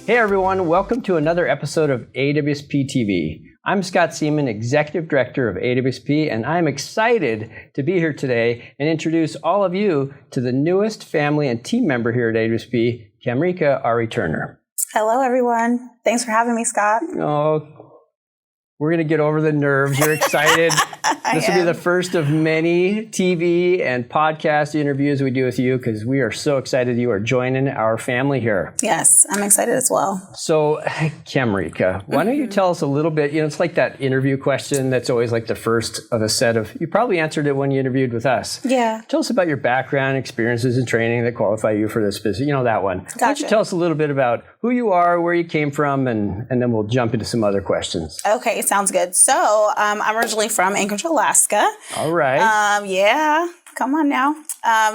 Hey everyone, welcome to another episode of AWSP TV. I'm Scott Seaman, Executive Director of AWSP, and I'm excited to be here today and introduce all of you to the newest family and team member here at AWSP, Kamrica Ary-Turner. Hello everyone. Thanks for having me, Scott. Oh, we're going to get over the nerves. You're excited. This will be the first of many TV and podcast interviews we do with you because we are so excited you are joining our family here. Yes, I'm excited as well. So, Kamrica, why don't you tell us a little bit, it's like that interview question that's always like the first of a set of, you probably answered it when you interviewed with us. Yeah. Tell us about your background, experiences, and training that qualify you for this business. That one. Gotcha. Why don't you tell us a little bit about who you are, where you came from, and then we'll jump into some other questions. Okay, sounds good. So, I'm originally from Anchorage, Alaska. All right. Yeah. Come on now.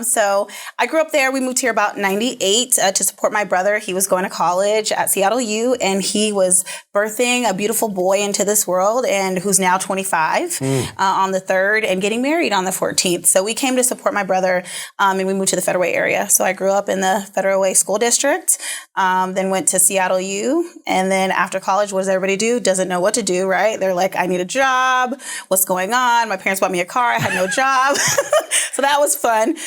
So I grew up there. We moved here about 98 to support my brother. He was going to college at Seattle U, and he was birthing a beautiful boy into this world, and who's now 25 on the 3rd and getting married on the 14th. So we came to support my brother, and we moved to the Federal Way area. So I grew up in the Federal Way School District, then went to Seattle U, and then after college, what does everybody do? Doesn't know what to do, right? They're like, I need a job. What's going on? My parents bought me a car. I had no job. So that was fun.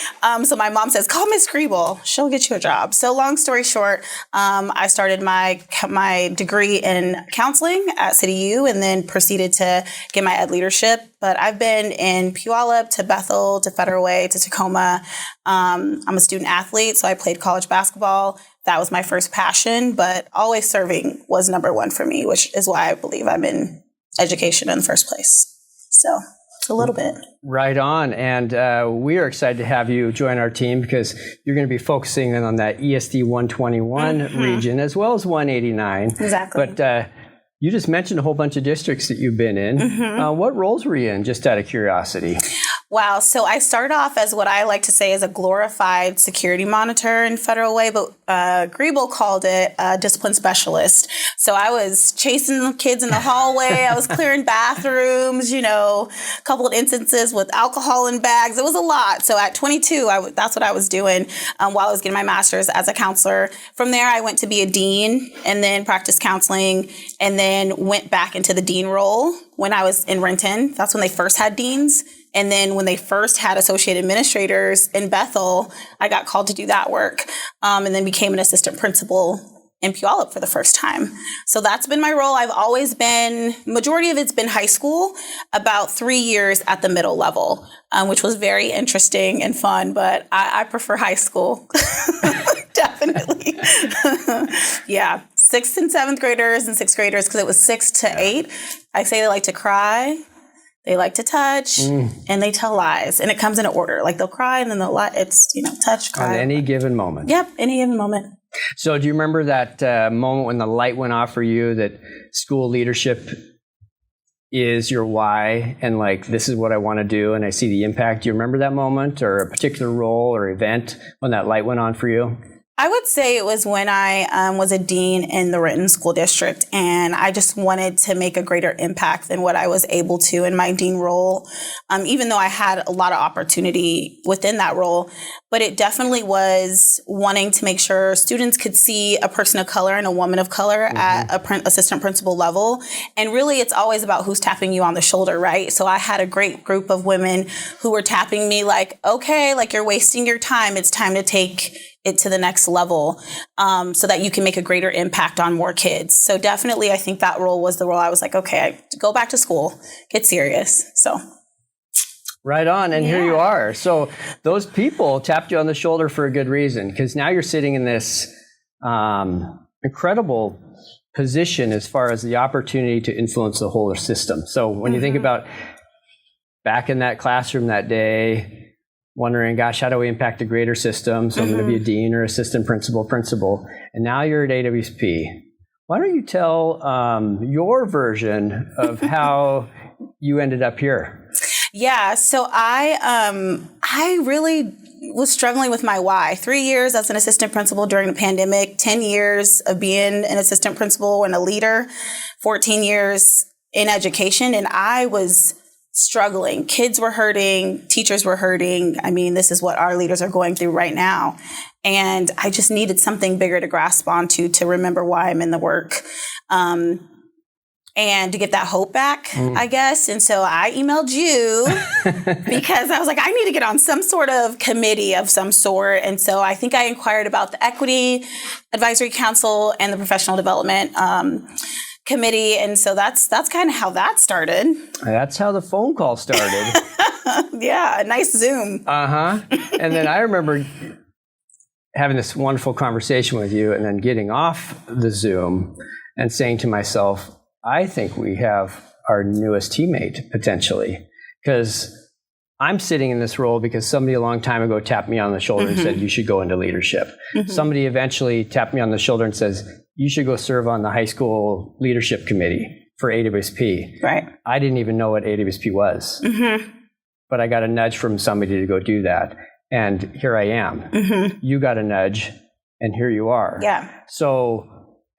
So my mom says, call Miss Griebel. She'll get you a job. So long story short, I started my degree in counseling at City U and then proceeded to get my ed leadership. But I've been in Puyallup to Bethel to Federal Way to Tacoma. I'm a student athlete, so I played college basketball. That was my first passion, but always serving was number one for me, which is why I believe I'm in education in the first place. So a little bit. Right on. And we are excited to have you join our team because you're going to be focusing on that ESD 121 region as well as 189. Exactly. But you just mentioned a whole bunch of districts that you've been in. What roles were you in, just out of curiosity? Wow. So I started off as what I like to say is a glorified security monitor in Federal Way, but Griebel called it a discipline specialist. So I was chasing the kids in the hallway. I was clearing bathrooms, a couple of instances with alcohol in bags. It was a lot. So at 22, that's what I was doing while I was getting my master's as a counselor. From there, I went to be a dean and then practiced counseling and then went back into the dean role when I was in Renton. That's when they first had deans. And then when they first had associate administrators in Bethel, I got called to do that work and then became an assistant principal in Puyallup for the first time. So that's been my role. I've always been, majority of it's been high school, about 3 years at the middle level, which was very interesting and fun, but I prefer high school. Definitely. Yeah. 6th and 7th graders and 6th graders, because it was 6 to 8. I say they like to cry. They like to touch, and they tell lies, and it comes in order. Like they'll cry, and then they'll lie. It's touch, cry. On any given moment. Yep, any given moment. So, do you remember that moment when the light went off for you that school leadership is your why, and like this is what I want to do, and I see the impact? Do you remember that moment, or a particular role or event when that light went on for you? I would say it was when I was a dean in the Renton School District, and I just wanted to make a greater impact than what I was able to in my dean role, even though I had a lot of opportunity within that role. But it definitely was wanting to make sure students could see a person of color and a woman of color at assistant principal level. And really, it's always about who's tapping you on the shoulder, right? So I had a great group of women who were tapping me like, okay, like you're wasting your time. It's time to take it to the next level so that you can make a greater impact on more kids. So definitely, I think that role was the role I was like, okay, I go back to school, get serious. So. Right on. And here you are. So those people tapped you on the shoulder for a good reason, because now you're sitting in this incredible position as far as the opportunity to influence the whole system. So when you think about back in that classroom that day, wondering, gosh, how do we impact the greater system? So I'm going to be a dean or assistant principal. And now you're at AWSP. Why don't you tell your version of how you ended up here? Yeah, so I really was struggling with my why. 3 years as an assistant principal during the pandemic, 10 years of being an assistant principal and a leader, 14 years in education, and I was struggling. Kids were hurting, teachers were hurting. I mean, this is what our leaders are going through right now. And I just needed something bigger to grasp onto to remember why I'm in the work. And to get that hope back, I guess. And so I emailed you because I was like, I need to get on some sort of committee of some sort. And so I think I inquired about the Equity Advisory Council and the Professional Development Committee. And so that's kind of how that started. That's how the phone call started. Yeah, a nice Zoom. And then I remember having this wonderful conversation with you and then getting off the Zoom and saying to myself, I think we have our newest teammate potentially, because I'm sitting in this role because somebody a long time ago tapped me on the shoulder and said, you should go into leadership. Somebody eventually tapped me on the shoulder and says, you should go serve on the high school leadership committee for AWSP. Right. I didn't even know what AWSP was, but I got a nudge from somebody to go do that. And here I am. You got a nudge and here you are. Yeah. So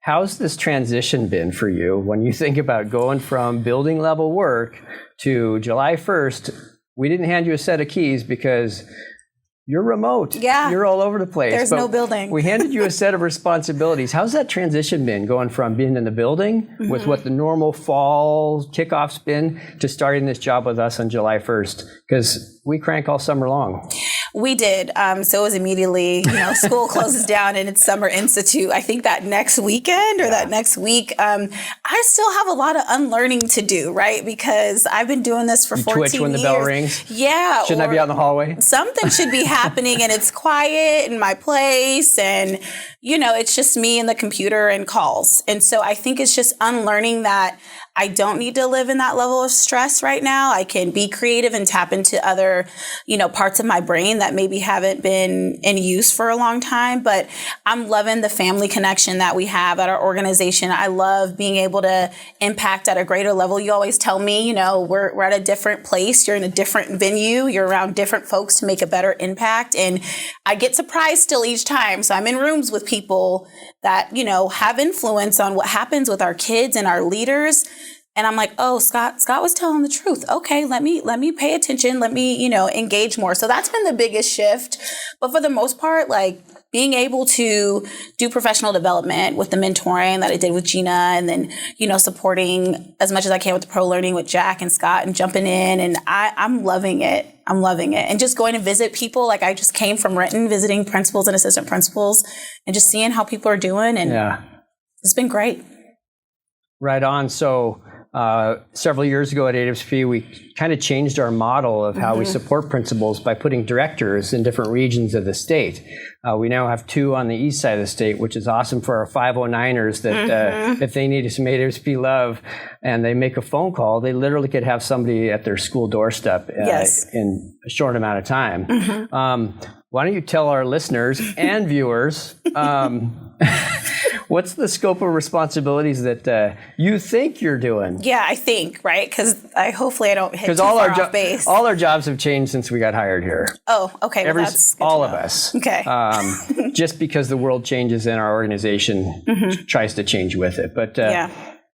how's this transition been for you when you think about going from building level work to July 1st? We didn't hand you a set of keys because you're remote. Yeah. You're all over the place. There's no building. We handed you a set of responsibilities. How's that transition been going from being in the building with what the normal fall kickoff's been to starting this job with us on July 1st? Because we crank all summer long. We did. So it was immediately, school closes down and it's Summer Institute. I think that next weekend or that next week, I still have a lot of unlearning to do, right? Because I've been doing this for 14 years. Twitch when the bell rings? Yeah. Shouldn't I be out in the hallway? Something should be happening and it's quiet in my place and, it's just me and the computer and calls. And so I think it's just unlearning that I don't need to live in that level of stress right now. I can be creative and tap into other, parts of my brain that maybe haven't been in use for a long time. But I'm loving the family connection that we have at our organization. I love being able to impact at a greater level. You always tell me, we're at a different place. You're in a different venue. You're around different folks to make a better impact. And I get surprised still each time. So I'm in rooms with people that, have influence on what happens with our kids and our leaders. And I'm like, oh, Scott was telling the truth. Okay, let me pay attention. Let me, engage more. So that's been the biggest shift. But for the most part, like being able to do professional development with the mentoring that I did with Gina and then, supporting as much as I can with the pro learning with Jack and Scott and jumping in. And I'm loving it. I'm loving it. And just going to visit people. Like I just came from Renton visiting principals and assistant principals and just seeing how people are doing. And it's been great. Right on. So several years ago at AWSP, we kind of changed our model of how we support principals by putting directors in different regions of the state. We now have 2 on the east side of the state, which is awesome for our 509ers that if they need some AWSP love and they make a phone call, they literally could have somebody at their school doorstep in a short amount of time. Why don't you tell our listeners and viewers what's the scope of responsibilities that you think you're doing? Yeah, I think, right? Because hopefully I don't hit too far off base. All our jobs have changed since we got hired here. Oh, okay. Well, that's good all to of know. us. Okay. Just because the world changes and our organization tries to change with it. But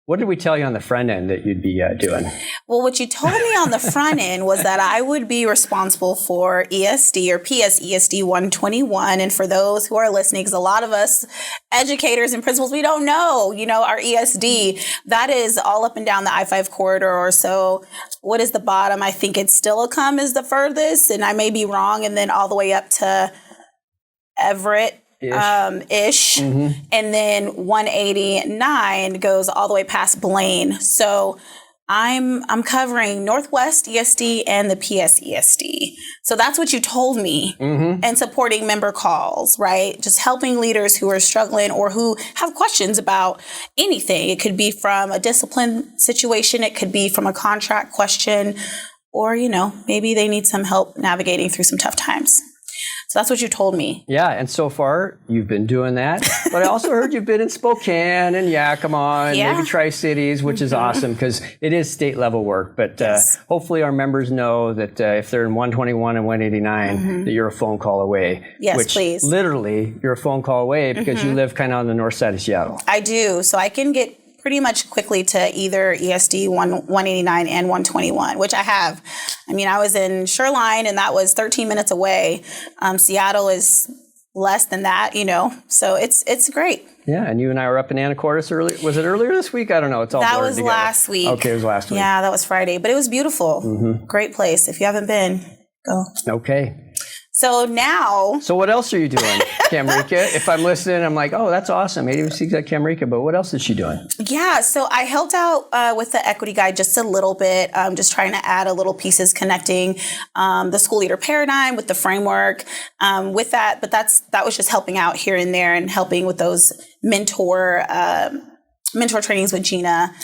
what did we tell you on the front end that you'd be doing? Well, what you told me on the front end was that I would be responsible for ESD or PSESD 121. And for those who are listening, because a lot of us educators and principals, we don't know, our ESD, that is all up and down the I-5 corridor or so. What is the bottom? I think it's Steilacoom is the furthest, and I may be wrong, and then all the way up to Everett. Ish. And then 189 goes all the way past Blaine. So I'm covering Northwest ESD and the PSESD. So that's what you told me. And supporting member calls, right? Just helping leaders who are struggling or who have questions about anything. It could be from a discipline situation. It could be from a contract question, or, maybe they need some help navigating through some tough times. So that's what you told me. Yeah, and so far you've been doing that. But I also heard you've been in Spokane and Yakima and maybe Tri-Cities, which is awesome because it is state level work. But hopefully our members know that if they're in 121 and 189, that you're a phone call away. Yes, which please. Literally, you're a phone call away because you live kind of on the north side of Seattle. I do. So I can get pretty much quickly to either ESD 189 and 121, which I have. I mean, I was in Shoreline, and that was 13 minutes away. Seattle is less than that, so it's great. Yeah, and you and I were up in Anacortes early. Was it earlier this week? I don't know. It's all that blurred was together. Last week. Okay, it was last week. Yeah, that was Friday, but it was beautiful. Great place. If you haven't been, go. Okay. So now. So what else are you doing, Kamrica? If I'm listening, I'm like, oh, that's awesome. AWSP's got Kamrica, but what else is she doing? Yeah, so I helped out with the equity guide just a little bit, just trying to add a little pieces connecting the school leader paradigm with the framework with that. But that was just helping out here and there and helping with those mentor trainings with Gina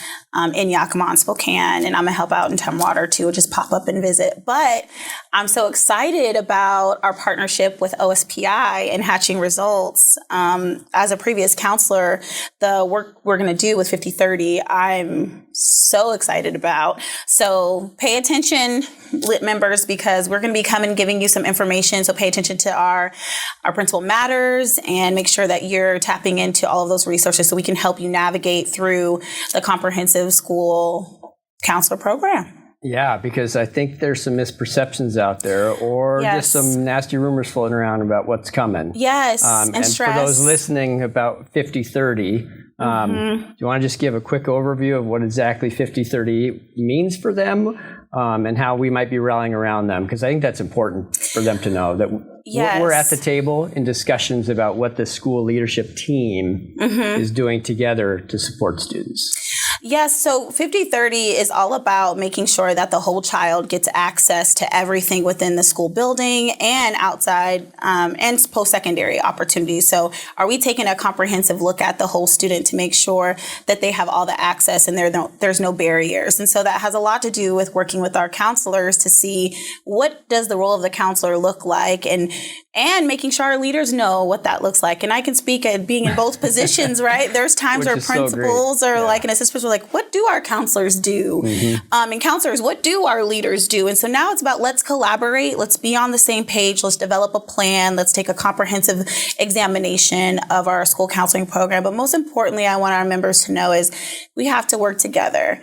in Yakima and Spokane, and I'm gonna help out in Tumwater too, just pop up and visit. But I'm so excited about our partnership with OSPI and Hatching Results. As a previous counselor, the work we're gonna do with 5030, I'm so excited about. So pay attention, LIT members, because we're gonna be coming giving you some information. So pay attention to our principal matters and make sure that you're tapping into all of those resources so we can help you navigate through the comprehensive school counselor program. Yeah, because I think there's some misperceptions out there or just some nasty rumors floating around about what's coming. Yes, and stress. For those listening about 5030, do you want to just give a quick overview of what exactly 5030 means for them and how we might be rallying around them? Because I think that's important for them to know that we're at the table in discussions about what the school leadership team is doing together to support students. Yes, so 5030 is all about making sure that the whole child gets access to everything within the school building and outside and post-secondary opportunities. So are we taking a comprehensive look at the whole student to make sure that they have all the access and there's no barriers? And so that has a lot to do with working with our counselors to see what does the role of the counselor look like and making sure our leaders know what that looks like. And I can speak at being in both positions, right? There's times where principals or like an assistant principal are like, what do our counselors do? And counselors, what do our leaders do? And so now it's about let's collaborate. Let's be on the same page. Let's develop a plan. Let's take a comprehensive examination of our school counseling program. But most importantly, I want our members to know is we have to work together.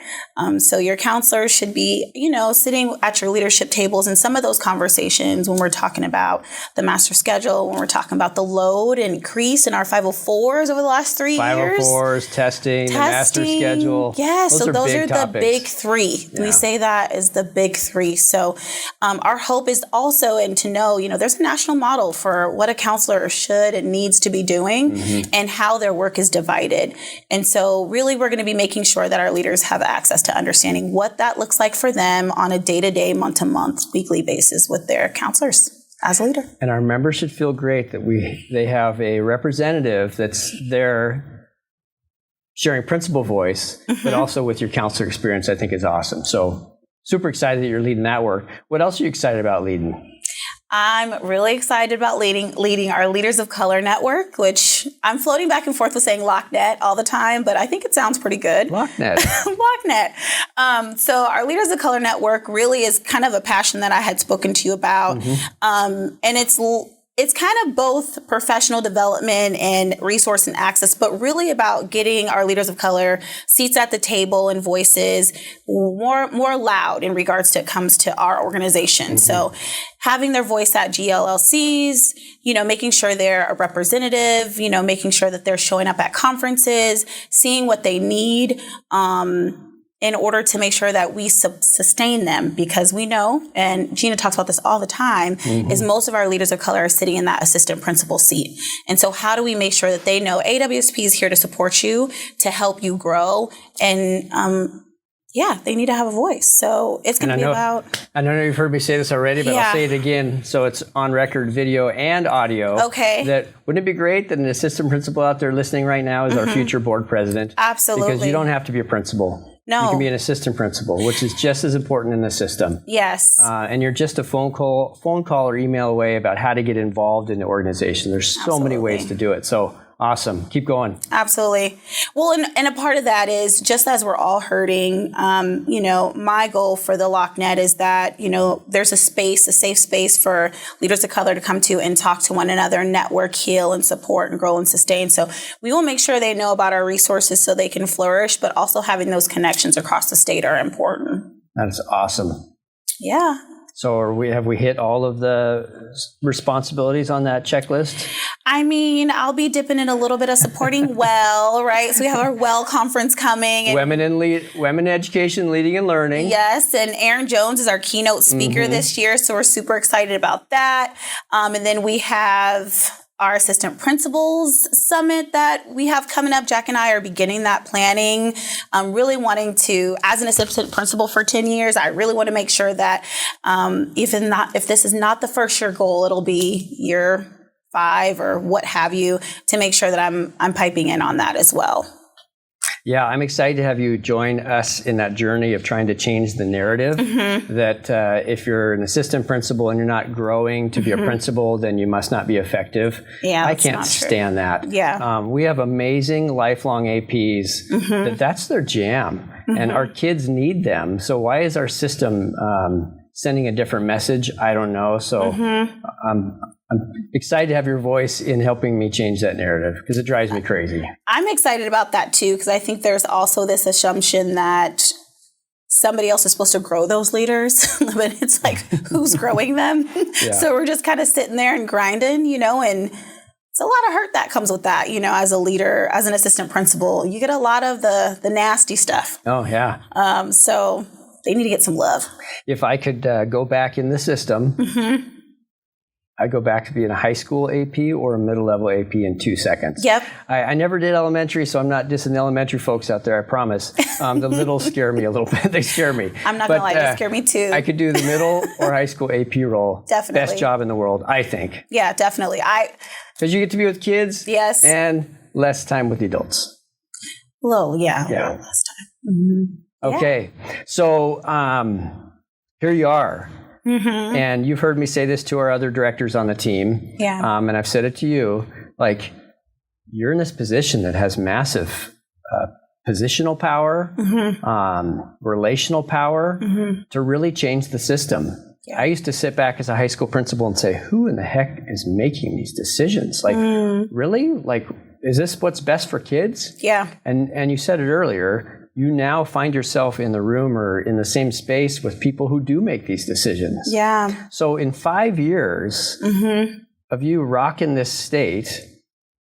So your counselors should be, sitting at your leadership tables in some of those conversations when we're talking about the master schedule, when we're talking about the load and increase in our 504s over the last 3 years. 504s, testing, the master schedule. Yes, so those are topics. The big three. Yeah. We say that is the big three. So our hope is also, and to know, there's a national model for what a counselor should and needs to be doing and how their work is divided. And so really we're going to be making sure that our leaders have access to understanding what that looks like for them on a day-to-day, month-to-month, weekly basis with their counselors as a leader. And our members should feel great that they have a representative that's there sharing principal voice, but also with your counselor experience, I think is awesome. So super excited that you're leading that work. What else are you excited about leading? I'm really excited about leading our Leaders of Color Network, which I'm floating back and forth with saying LockNet all the time, but I think it sounds pretty good. LockNet. LockNet. So our Leaders of Color Network really is kind of a passion that I had spoken to you about. And it's kind of both professional development and resource and access, but really about getting our leaders of color seats at the table and voices more loud in regards to it comes to our organization. So having their voice at GLLCs, making sure they're a representative, making sure that they're showing up at conferences, seeing what they need, in order to make sure that we sustain them, because we know, and Gina talks about this all the time, is most of our leaders of color are sitting in that assistant principal seat. And so how do we make sure that they know AWSP is here to support you, to help you grow, and they need to have a voice. So it's going to be about... I know you've heard me say this already, but I'll say it again so it's on record, video and audio. Okay. That wouldn't it be great that an assistant principal out there listening right now is our future board president? Absolutely. Because you don't have to be a principal. No. You can be an assistant principal, which is just as important in the system. Yes. And you're just a phone call or email away about how to get involved in the organization. There's so many ways to do it. So awesome. Keep going. Absolutely. Well, and a part of that is just as we're all hurting, my goal for the LockNet is that, there's a safe space for leaders of color to come to and talk to one another, network, heal, and support and grow and sustain. So we will make sure they know about our resources so they can flourish, but also having those connections across the state are important. That's awesome. Yeah. So have we hit all of the responsibilities on that checklist? I mean, I'll be dipping in a little bit of supporting WELL, right? So we have our WELL conference coming. Women in Education, Leading and Learning. Yes, and Aaron Jones is our keynote speaker this year, so we're super excited about that. And then we have our assistant principals summit that we have coming up. Jack and I are beginning that planning. I'm really wanting to, as an assistant principal for 10 years, I really want to make sure that if this is not the first year goal, it'll be year 5 or what have you, to make sure that I'm piping in on that as well. Yeah, I'm excited to have you join us in that journey of trying to change the narrative that if you're an assistant principal and you're not growing to be a principal, then you must not be effective. Yeah, I can't stand that. Yeah. We have amazing lifelong APs that's their jam, and our kids need them. So why is our system sending a different message? I don't know. So I'm excited to have your voice in helping me change that narrative because it drives me crazy. I'm excited about that too, because I think there's also this assumption that somebody else is supposed to grow those leaders, but it's like, who's growing them? Yeah. So we're just kind of sitting there and grinding, and it's a lot of hurt that comes with that, as a leader, as an assistant principal. You get a lot of the nasty stuff. Oh, yeah. So they need to get some love. If I could go back in the system, I'd go back to being a high school AP or a middle level AP in 2 seconds. Yep. I never did elementary, so I'm not dissing the elementary folks out there, I promise. The middle scare me a little bit. They scare me. I'm not going to lie, they scare me too. I could do the middle or high school AP role. Definitely. Best job in the world, I think. Yeah, definitely. Because you get to be with kids. Yes. And less time with the adults. Yeah. Yeah. A little less time. Okay. Yeah. So here you are. And you've heard me say this to our other directors on the team. Yeah. And I've said it to you, like, you're in this position that has massive positional power, relational power to really change the system. Yeah. I used to sit back as a high school principal and say, who in the heck is making these decisions? Like, really? Like, is this what's best for kids? Yeah. And you said it earlier. You now find yourself in the room or in the same space with people who do make these decisions. Yeah. So in 5 years of you rocking this state,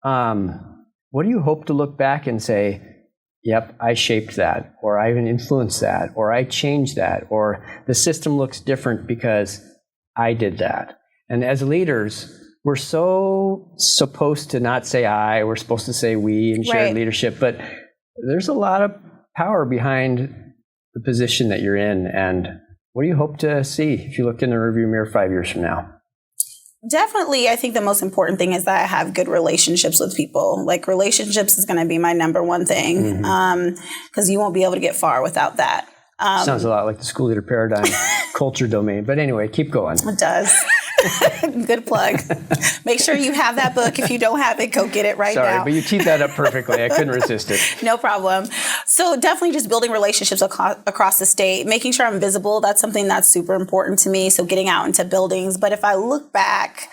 what do you hope to look back and say, yep, I shaped that, or I even influenced that, or I changed that, or the system looks different because I did that? And as leaders, we're so supposed to not say I, we're supposed to say we in shared leadership, but there's a lot of power behind the position that you're in. And what do you hope to see if you look in the rearview mirror 5 years from now? Definitely, I think the most important thing is that I have good relationships with people. Like, relationships is going to be my number one thing, because you won't be able to get far without that. Sounds a lot like the school leader paradigm culture domain. But anyway, keep going. It does. Good plug. Make sure you have that book. If you don't have it, go get it now. Sorry, but you teed that up perfectly. I couldn't resist it. No problem. So definitely just building relationships across the state, making sure I'm visible. That's something that's super important to me. So getting out into buildings. But if I look back,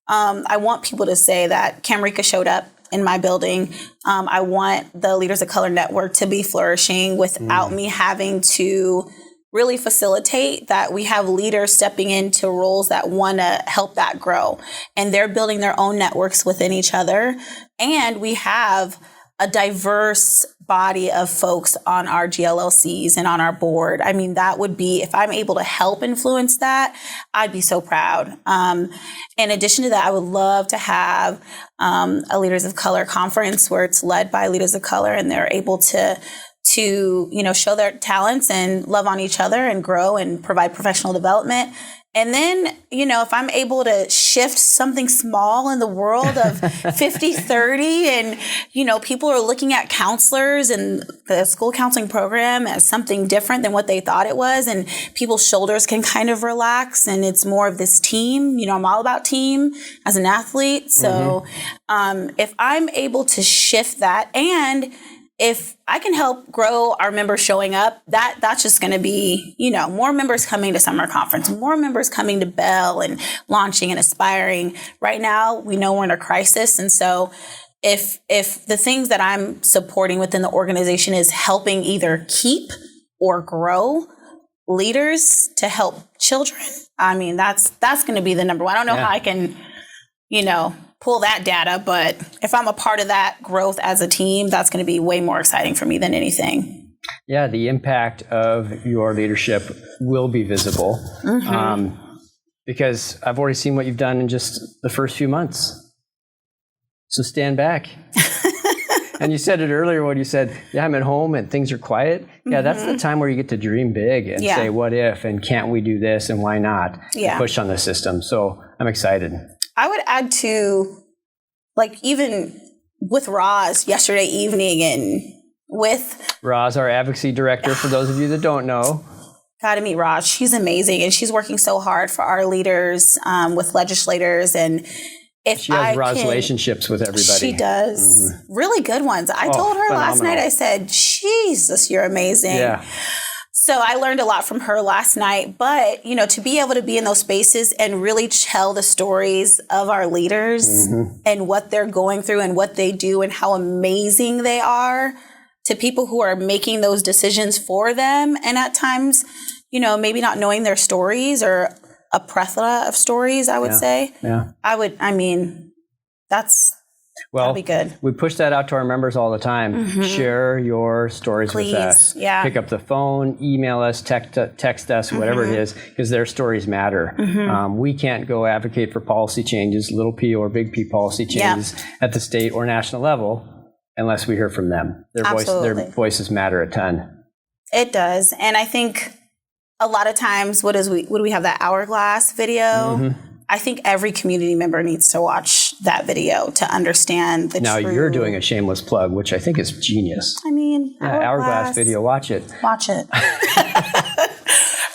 I want people to say that Kamrica showed up in my building. I want the Leaders of Color Network to be flourishing without me having to really facilitate that. We have leaders stepping into roles that want to help that grow, and they're building their own networks within each other. And we have a diverse body of folks on our GLLCs and on our board. I mean, that would be, if I'm able to help influence that, I'd be so proud. In addition to that, I would love to have a Leaders of Color conference where it's led by Leaders of Color and they're able to to, show their talents and love on each other and grow and provide professional development. And then, if I'm able to shift something small in the world of 50-30 and, people are looking at counselors and the school counseling program as something different than what they thought it was, and people's shoulders can kind of relax, and it's more of this team. I'm all about team as an athlete. So if I'm able to shift that, and if I can help grow our members showing up, that's just going to be, more members coming to summer conference, more members coming to Bell and launching and aspiring. Right now, we know we're in a crisis. And so if the things that I'm supporting within the organization is helping either keep or grow leaders to help children, I mean, that's going to be the number one. I don't know how I can, pull that data, but if I'm a part of that growth as a team, that's going to be way more exciting for me than anything. Yeah, the impact of your leadership will be visible because I've already seen what you've done in just the first few months. So stand back. And you said it earlier when you said, I'm at home and things are quiet. Yeah, that's the time where you get to dream big and say, what if, and can't we do this, and why not? And push on the system. So I'm excited. I would add to, even with Roz yesterday evening, and with Roz, our advocacy director, for those of you that don't know. Got to meet Roz. She's amazing, and she's working so hard for our leaders, with legislators, and she has Roz relationships with everybody. She does. Really good ones. I told her last night, I said, Jesus, you're amazing. Yeah. So I learned a lot from her last night, but, to be able to be in those spaces and really tell the stories of our leaders and what they're going through and what they do and how amazing they are to people who are making those decisions for them. And at times, maybe not knowing their stories or a plethora of stories, I would say. Yeah. That'll be good. We push that out to our members all the time. Share your stories with us. Yeah. Pick up the phone, email us, text us, whatever it is, because their stories matter. We can't go advocate for policy changes, little p or big P policy changes at the state or national level unless we hear from them. Their voices matter a ton. It does. And I think a lot of times, what do we have, that hourglass video? I think every community member needs to watch that video to understand the Now true... you're doing a shameless plug, which I think is genius. Hourglass video, watch it. Watch it.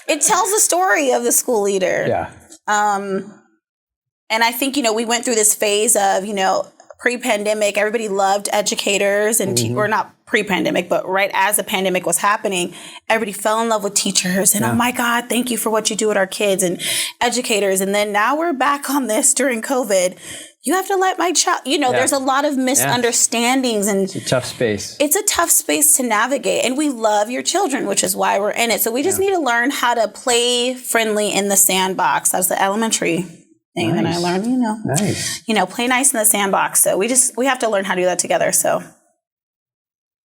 It tells the story of the school leader. Yeah. And I think, we went through this phase of, pre-pandemic, everybody loved educators, and or not pre-pandemic, but right as the pandemic was happening, everybody fell in love with teachers and, oh my God, thank you for what you do with our kids and educators. And then now we're back on this during COVID. You have to let my child, there's a lot of misunderstandings, and it's a tough space. It's a tough space to navigate, and we love your children, which is why we're in it. So we just need to learn how to play friendly in the sandbox. That's the elementary thing that I learned, Nice. Play nice in the sandbox. So we have to learn how to do that together. So,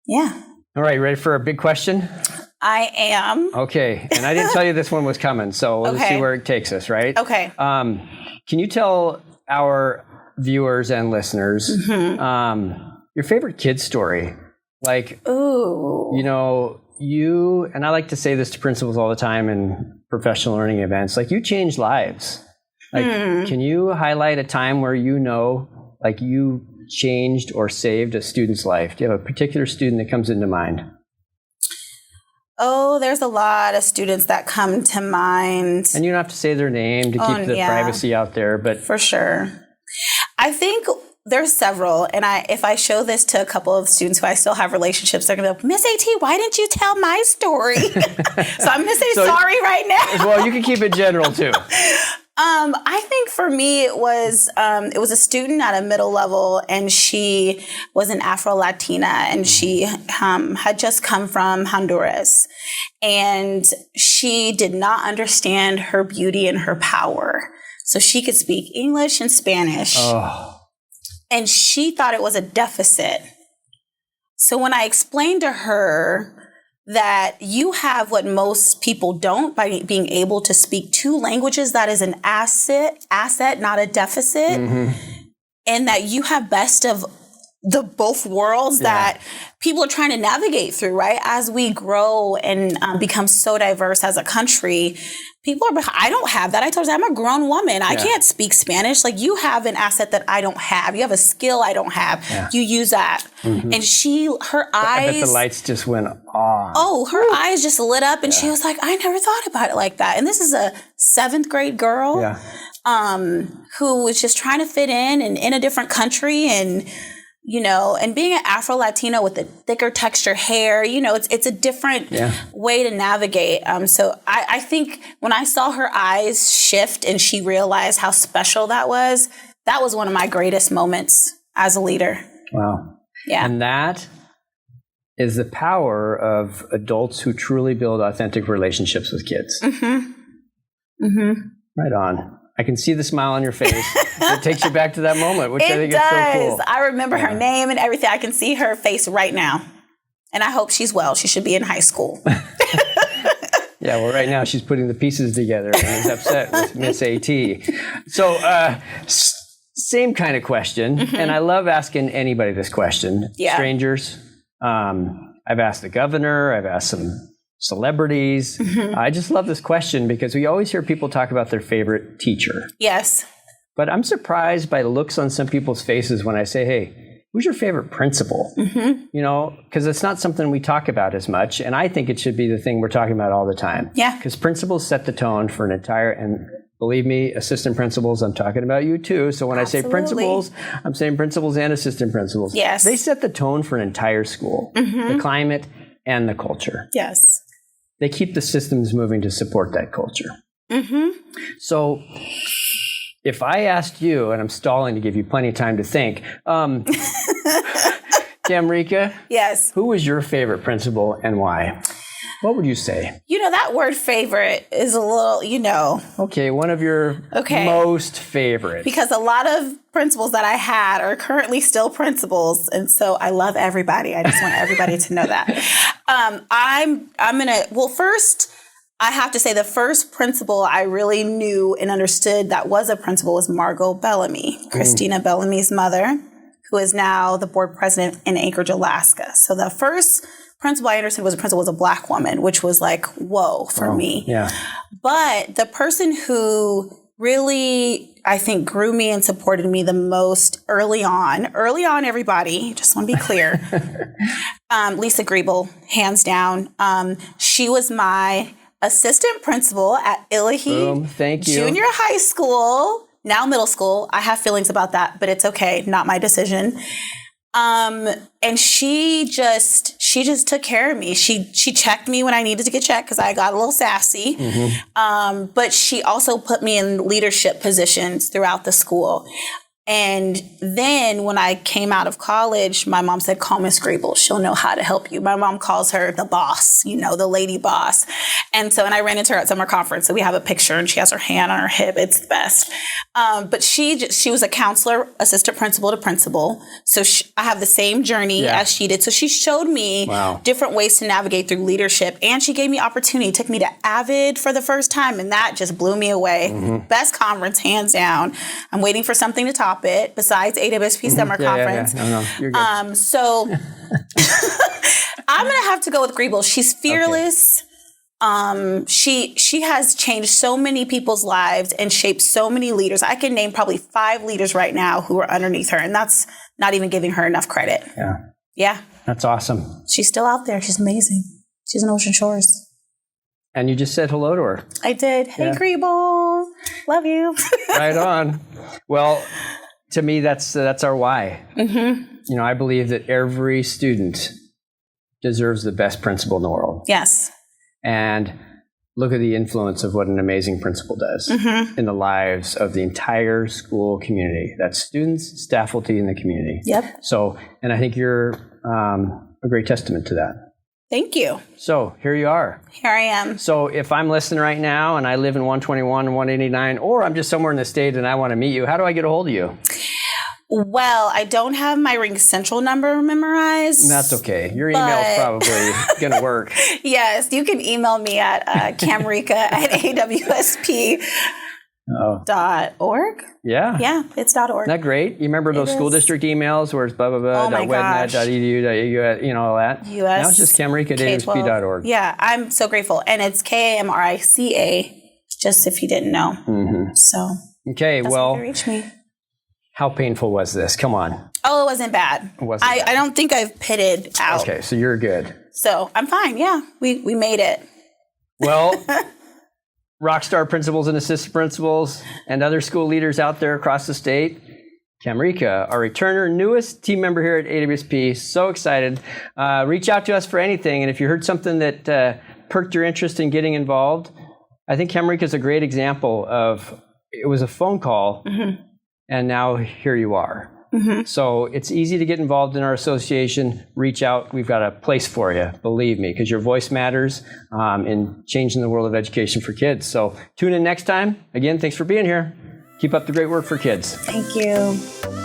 yeah. All right, ready for a big question? I am. Okay, and I didn't tell you this one was coming, so let's see where it takes us, right? Okay. Can you tell our viewers and listeners your favorite kid story? Ooh. You, and I like to say this to principals all the time in professional learning events, you changed lives. Can you highlight a time where you changed or saved a student's life? Do you have a particular student that comes into mind? Oh, there's a lot of students that come to mind. And you don't have to say their name to keep the privacy out there, but... For sure. I think there's several, and if I show this to a couple of students who I still have relationships, they're going to be like, Miss AT, why didn't you tell my story? So I'm going to say sorry right now. Well, you can keep it general, too. I think for me, it was a student at a middle level, and she was an Afro-Latina, and she had just come from Honduras, and she did not understand her beauty and her power. So she could speak English and Spanish, and she thought it was a deficit. So when I explained to her that you have what most people don't by being able to speak two languages, that is an asset, not a deficit, and that you have best of the both worlds that people are trying to navigate through, right? As we grow and become so diverse as a country, I don't have that. I told her, I'm a grown woman. I can't speak Spanish. Like, you have an asset that I don't have. You have a skill I don't have. Yeah. You use that. Mm-hmm. And her eyes. I bet the lights just went on. Oh, her eyes just lit up, and she was like, I never thought about it like that. And this is a 7th grade girl who was just trying to fit in a different country, and and being an Afro-Latino with the thicker texture hair, it's a different way to navigate. So I think when I saw her eyes shift and she realized how special that was one of my greatest moments as a leader. Wow. Yeah. And that is the power of adults who truly build authentic relationships with kids. Mm-hmm. Mm-hmm. Right on. I can see the smile on your face. It takes you back to that moment, which I think is so cool. I remember her name and everything. I can see her face right now. And I hope she's well. She should be in high school. Yeah, well, right now she's putting the pieces together and is upset with Miss AT. So, same kind of question. And I love asking anybody this question. Yeah. Strangers. I've asked the governor. I've asked some celebrities. I just love this question because we always hear people talk about their favorite teacher. Yes. But I'm surprised by the looks on some people's faces when I say, hey, who's your favorite principal? Because it's not something we talk about as much. And I think it should be the thing we're talking about all the time. Yeah. Because principals set the tone for an entire, and believe me, assistant principals, I'm talking about you too. So when I say principals, I'm saying principals and assistant principals. Yes. They set the tone for an entire school, the climate and the culture. Yes. They keep the systems moving to support that culture. So if I asked you, and I'm stalling to give you plenty of time to think, Kamrica, yes, who was your favorite principal and why? What would you say? That word favorite is a little, Okay, one of your most favorite. Because a lot of principals that I had are currently still principals. And so I love everybody. I just want everybody to know that. First, I have to say the first principal I really knew and understood that was a principal was Margot Bellamy, Christina Bellamy's mother, who is now the board president in Anchorage, Alaska. So the first principal I understood was a Black woman, which was like, whoa, for me. Yeah. But the person who really, I think, grew me and supported me the most early on, everybody, just want to be clear, Lisa Griebel, hands down. She was my assistant principal at Illahee Junior High School, now middle school. I have feelings about that, but it's okay. Not my decision. And she just took care of me. She checked me when I needed to get checked because I got a little sassy. But she also put me in leadership positions throughout the school. And then when I came out of college, my mom said, call Miss Griebel. She'll know how to help you. My mom calls her the boss, the lady boss. And I ran into her at summer conference. So we have a picture and she has her hand on her hip. It's the best. But she was a counselor, assistant principal to principal. So I have the same journey as she did. So she showed me different ways to navigate through leadership. And she gave me opportunity, took me to Avid for the first time. And that just blew me away. Best conference, hands down. I'm waiting for something to top it besides AWSP summer conference. No, you're good. So I'm going to have to go with Griebel. She's fearless. She has changed so many people's lives and shaped so many leaders. I can name probably 5 leaders right now who are underneath her, and that's not even giving her enough credit. Yeah. That's awesome. She's still out there. She's amazing. She's in Ocean Shores. And you just said hello to her. I did. Hey, Griebel. Love you. Right on. Well, to me, that's our why. I believe that every student deserves the best principal in the world. Yes. And look at the influence of what an amazing principal does in the lives of the entire school community. That's students, staff, faculty, and the community. Yep. So, and I think you're a great testament to that. Thank you. So here you are. Here I am. So if I'm listening right now and I live in 121 and 189, or I'm just somewhere in the state and I want to meet you, how do I get a hold of you? Well, I don't have my Ring Central number memorized. That's okay. Your email's probably going to work. Yes, you can email me at Kamrica at AWSP. .org? Yeah. Yeah, it's .org. Isn't that great? You remember those school district emails where it's blah, blah, blah, Oh my gosh. .wednet.edu, you know, all that? US Now it's just Kamrica@awsp.org. Yeah, I'm so grateful. And it's KAMRICA, just if you didn't know. Mm-hmm. So okay, that's well, how you can reach me. How painful was this? Come on. Oh, it wasn't bad. It wasn't bad. I don't think I've pitted out. Okay, so you're good. So I'm fine. Yeah, we made it. Well, rockstar principals and assistant principals and other school leaders out there across the state, Kamrica Ary-Turner, newest team member here at AWSP. So excited. Reach out to us for anything. And if you heard something that perked your interest in getting involved, I think Kamrica is a great example of, it was a phone call, and now here you are. So it's easy to get involved in our association. Reach out. We've got a place for you, believe me, because your voice matters in changing the world of education for kids. So tune in next time. Again, thanks for being here. Keep up the great work for kids. Thank you.